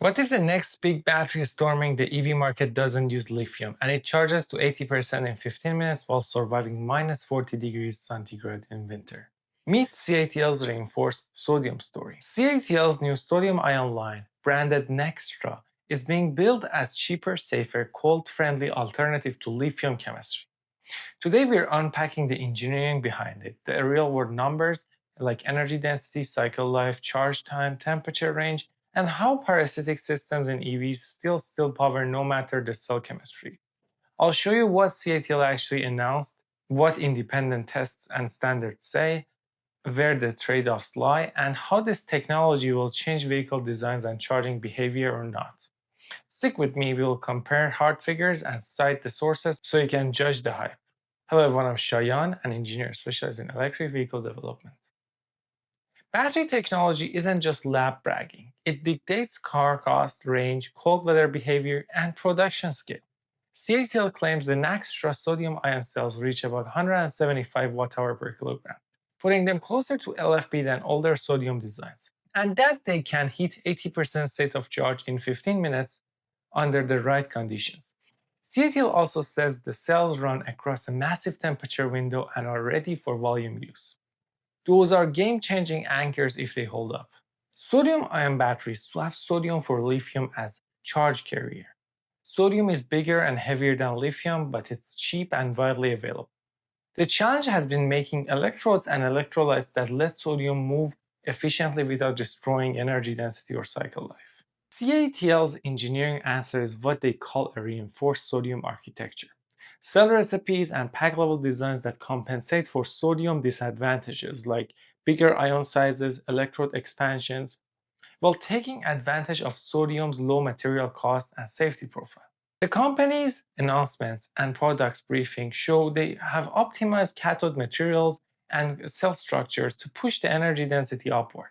What if the next big battery storming the EV market doesn't use lithium and it charges to 80% in 15 minutes while surviving minus 40 degrees centigrade in winter? Meet CATL's reinforced sodium story. CATL's new sodium ion line, branded Naxtra, is being built as cheaper, safer, cold-friendly alternative to lithium chemistry. Today we're unpacking the engineering behind it, the real-world numbers like energy density, cycle life, charge time, temperature range, and how parasitic systems in EVs still power no matter the cell chemistry. I'll show you what CATL actually announced, what independent tests and standards say, where the trade-offs lie, and how this technology will change vehicle designs and charging behavior or not. Stick with me, we will compare hard figures and cite the sources so you can judge the hype. Hello everyone, I'm Shayan, an engineer specialized in electric vehicle development. Battery technology isn't just lab bragging. It dictates car cost, range, cold weather behavior, and production scale. CATL claims the Naxtra sodium-ion cells reach about 175 watt-hour per kilogram, putting them closer to LFP than older sodium designs, and that they can hit 80% state of charge in 15 minutes under the right conditions. CATL also says the cells run across a massive temperature window and are ready for volume use. Those are game-changing anchors if they hold up. Sodium-ion batteries swap sodium for lithium as charge carrier. Sodium is bigger and heavier than lithium, but it's cheap and widely available. The challenge has been making electrodes and electrolytes that let sodium move efficiently without destroying energy density or cycle life. CATL's engineering answer is what they call a reinforced sodium architecture. Cell recipes and pack level designs that compensate for sodium disadvantages like bigger ion sizes, electrode expansions, while taking advantage of sodium's low material cost and safety profile. The company's announcements and products briefing show they have optimized cathode materials and cell structures to push the energy density upward.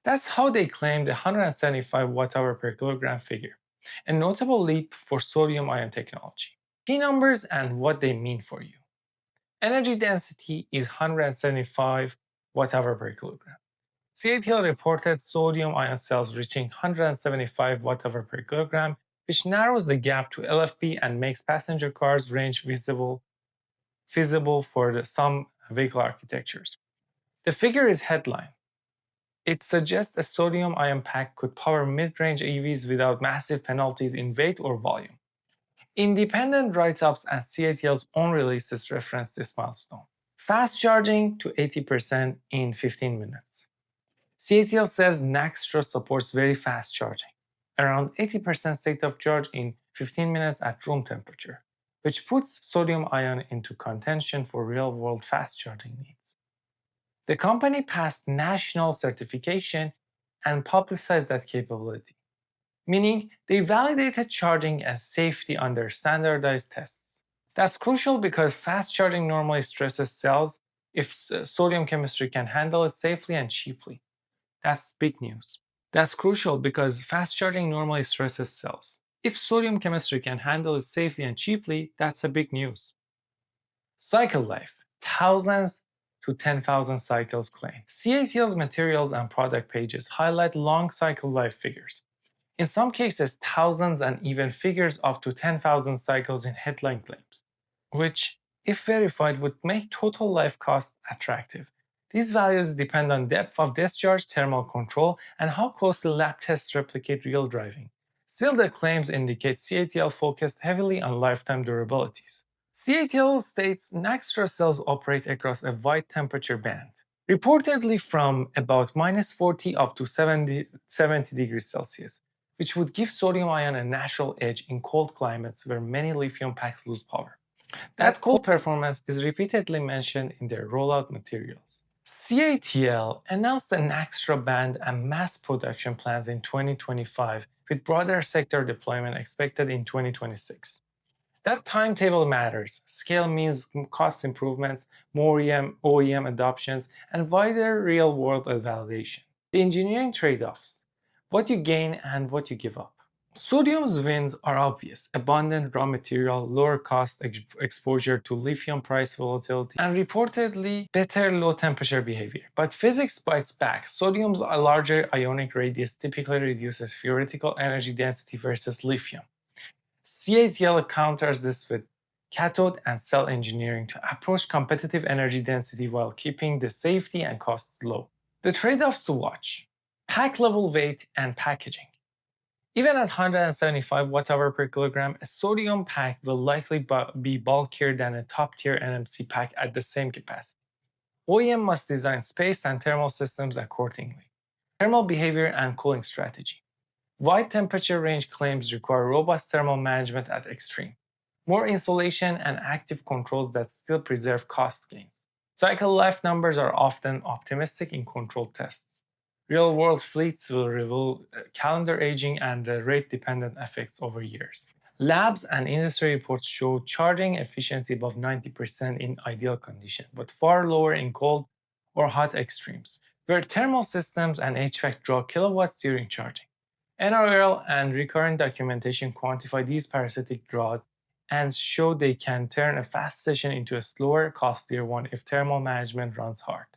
That's how they claim the 175 watt-hour per kilogram figure, a notable leap for sodium-ion technology. Key numbers and what they mean for you. Energy density is 175 watt-hour per kilogram. CATL reported sodium-ion cells reaching 175 watt-hour per kilogram, which narrows the gap to LFP and makes passenger cars range feasible for some vehicle architectures. The figure is headline. It suggests a sodium-ion pack could power mid-range EVs without massive penalties in weight or volume. Independent write-ups and CATL's own releases reference this milestone. Fast charging to 80% in 15 minutes. CATL says Naxtra supports very fast charging, around 80% state of charge in 15 minutes at room temperature, which puts sodium-ion into contention for real-world fast charging needs. The company passed national certification and publicized that capability, meaning they validated charging as safety under standardized tests. That's crucial because fast charging normally stresses cells if sodium chemistry can handle it safely and cheaply. That's big news. That's crucial because fast charging normally stresses cells. If sodium chemistry can handle it safely and cheaply, that's a big news. Cycle life, thousands to 10,000 cycles claimed. CATL's materials and product pages highlight long cycle life figures. In some cases, thousands and even figures up to 10,000 cycles in headline claims, which, if verified, would make total life cost attractive. These values depend on depth of discharge, thermal control, and how closely lab tests replicate real driving. Still, the claims indicate CATL focused heavily on lifetime durabilities. CATL states Naxtra cells operate across a wide temperature band, reportedly from about minus 40 up to 70 degrees Celsius, which would give sodium-ion a natural edge in cold climates where many lithium packs lose power. That cold performance is repeatedly mentioned in their rollout materials. CATL announced a Naxtra band and mass production plans in 2025, with broader sector deployment expected in 2026. That timetable matters. Scale means cost improvements, more OEM adoptions, and wider real-world validation. The engineering trade-offs, what you gain and what you give up. Sodium's wins are obvious: abundant raw material, lower cost exposure to lithium price volatility, and reportedly better low temperature behavior. But physics bites back. Sodium's larger ionic radius typically reduces theoretical energy density versus lithium. CATL counters this with cathode and cell engineering to approach competitive energy density while keeping the safety and costs low. The trade-offs to watch: pack level weight and packaging. Even at 175 watt-hour per kilogram, a sodium pack will likely be bulkier than a top-tier NMC pack at the same capacity. OEM must design space and thermal systems accordingly. Thermal behavior and cooling strategy. Wide temperature range claims require robust thermal management at extreme, more insulation and active controls that still preserve cost gains. Cycle life numbers are often optimistic in controlled tests. Real-world fleets will reveal calendar aging and rate-dependent effects over years. Labs and industry reports show charging efficiency above 90% in ideal condition, but far lower in cold or hot extremes, where thermal systems and HVAC draw kilowatts during charging. NRL and recurrent documentation quantify these parasitic draws and show they can turn a fast session into a slower, costlier one if thermal management runs hard.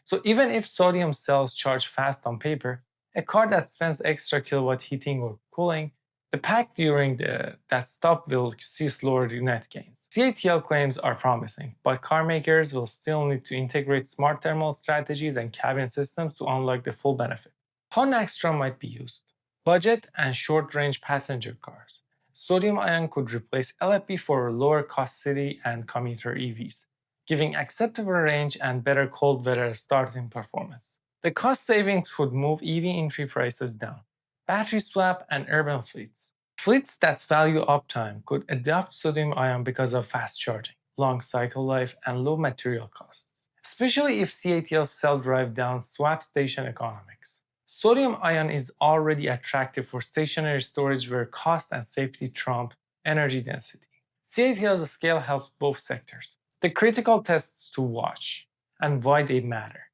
So even if sodium cells charge fast on paper, a car that spends extra kilowatt heating or cooling, the pack during that stop will see slower net gains. CATL claims are promising, but car makers will still need to integrate smart thermal strategies and cabin systems to unlock the full benefit. How Naxtra might be used: budget and short-range passenger cars. Sodium ion could replace LFP for lower-cost city and commuter EVs, giving acceptable range and better cold weather starting performance. The cost savings would move EV entry prices down. Battery swap and urban fleets. Fleets that value uptime could adopt sodium ion because of fast charging, long cycle life, and low material costs, especially if CATL's cell drive down swap station economics. Sodium ion is already attractive for stationary storage where cost and safety trump energy density. CATL's scale helps both sectors. The critical tests to watch and why they matter.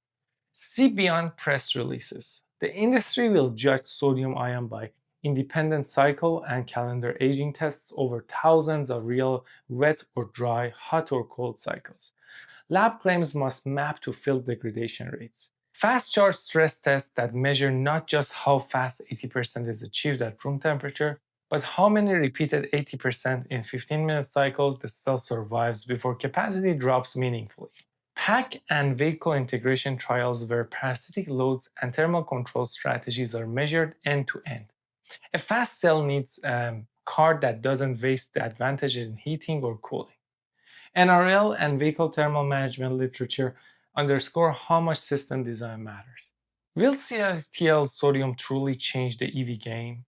See beyond press releases. The industry will judge sodium ion by independent cycle and calendar aging tests over thousands of real wet or dry, hot or cold cycles. Lab claims must map to field degradation rates. Fast charge stress tests that measure not just how fast 80% is achieved at room temperature, but how many repeated 80% in 15-minute cycles the cell survives before capacity drops meaningfully. Pack and vehicle integration trials where parasitic loads and thermal control strategies are measured end to end. A fast cell needs a car that doesn't waste the advantage in heating or cooling. NRL and vehicle thermal management literature underscore how much system design matters. Will CATL sodium truly change the EV game?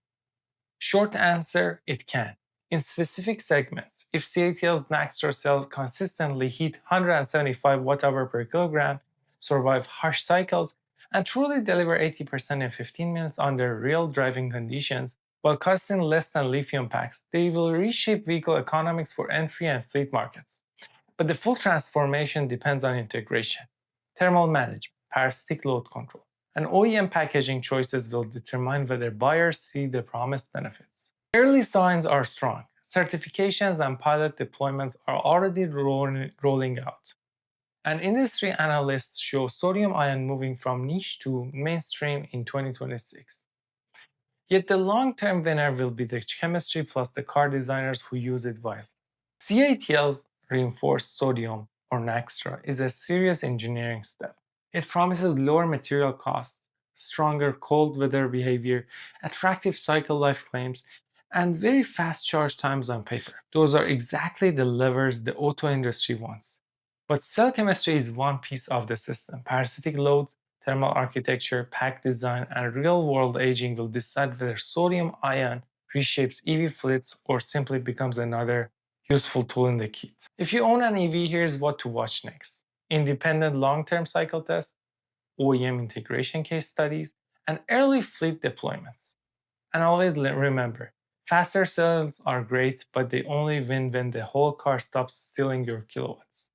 Short answer, it can. In specific segments, if CATL's Naxtra cells consistently heat 175 watt-hour per kilogram, survive harsh cycles, and truly deliver 80% in 15 minutes under real driving conditions, while costing less than lithium packs, they will reshape vehicle economics for entry and fleet markets. But the full transformation depends on integration, thermal management, parasitic load control, and OEM packaging choices will determine whether buyers see the promised benefits. Early signs are strong. Certifications and pilot deployments are already rolling out. And industry analysts show sodium ion moving from niche to mainstream in 2026. Yet the long-term winner will be the chemistry plus the car designers who use it wisely. CATL's reinforced sodium, or Naxtra, is a serious engineering step. It promises lower material costs, stronger cold weather behavior, attractive cycle life claims, and very fast charge times on paper. Those are exactly the levers the auto industry wants. But cell chemistry is one piece of the system. Parasitic loads, thermal architecture, pack design, and real-world aging will decide whether sodium ion reshapes EV fleets or simply becomes another useful tool in the kit. If you own an EV, here's what to watch next: independent long-term cycle tests, OEM integration case studies, and early fleet deployments. And always remember, faster cells are great, but they only win when the whole car stops stealing your kilowatts.